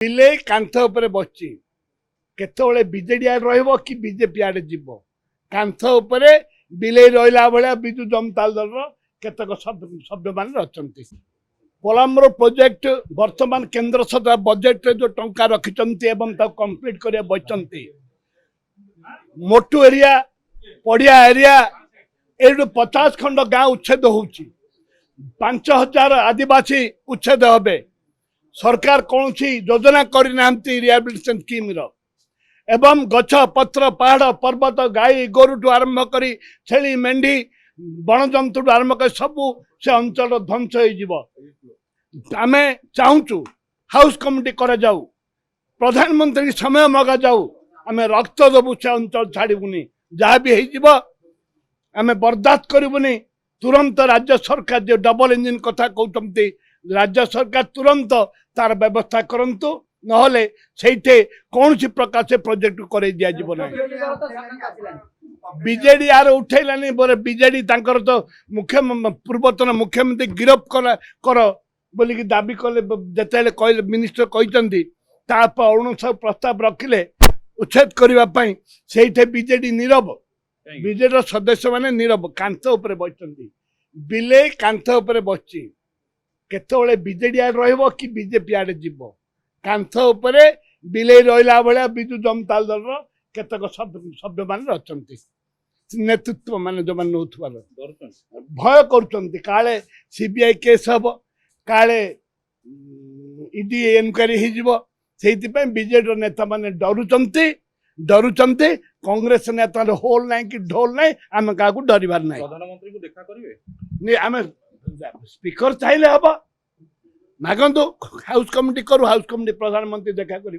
ବିଲେଇ କାନ୍ଥ ଉପରେ ବସିଛି କେତେବେଳେ ବିଜେଡି ଆଡେ ରହିବ କି ବିଜେପି ଆଡେ ଯିବ। କାନ୍ଥ ଉପରେ ବିଲେଇ ରହିଲା ଭଳିଆ ବିଜୁ ଜନତା ଦଳର କେତେକ ସଭ୍ୟମାନେ ଅଛନ୍ତି। ପୋଲାମ୍ବର ପ୍ରୋଜେକ୍ଟ ବର୍ତ୍ତମାନ କେନ୍ଦ୍ର ସରକାର ବଜେଟରେ जो टंका रखिंट एवं कंप्लीट करिया बचंती। मोटू एरिया पड़िया एरिया एटू 50 खंड गाँ उच्छेद होउची 5000 आदिवासी उच्छेद हे। सरकार कौन सी योजना करना रिहाबिलिटेशन स्कीम एवं गछ पत्र पहाड़ पर्वत गाई गोरु आरंभ करी छेली मेंढी बणजंतु आरंभ कर सबू से अंचल ध्वंस हो। आम चाहूँ हाउस कमिटी कर जाऊ प्रधानमंत्री समय मगा जाऊ आम रक्त देवु से अंचल छाड़बूनी जहाँ भी आम बर्दाश्त करूनी। तुरंत राज्य सरकार जो डबल इंजिन कथा कहते राज्य सरकार तुरंत तार व्यवस्था करंतु नहले सेठे कौन सी प्रकार से प्रोजेक्ट कर दिया ना। बीजेडी यार उठेलानी बोले बीजेडी तांकर तो मुख्य पूर्वतन मुख्यमंत्री गिरफ कर बोलिकी दाबी कले जिते कहले मिनिस्टर कहते अरुण सब प्रस्ताव रखिले उच्छेद करने से बीजेडी नीरव बीजेडी सदस्य माने नीरव कांथ उपरे बसचंती। बिले कांथ उपरे बसची केतेବେଳେ बीजेडी आडे रहइबो कि बीजेपी आडे जीवो। कांथ उपरे बिले रहिला भलिया बिजु जनता दलर केतेक सभ्य माने अछंती। नेतृत्व माने जो माने नउथवार भय करूचंती काले सीबीआई केस हबो काले ईडी एनक्वायरी हिजिबो। सेति पे बीजेडी नेता माने डरुचंती कांग्रेस नेता होल नहीं कि ढोल नहीं आम क्या डरबार नहीं। प्रधानमंत्री को देखा करिवे नहीं आम स्पीकर चाहिए हम मागंतु हाउस कमिटी करू हाउस कमिटी प्रधानमंत्री देखा कर।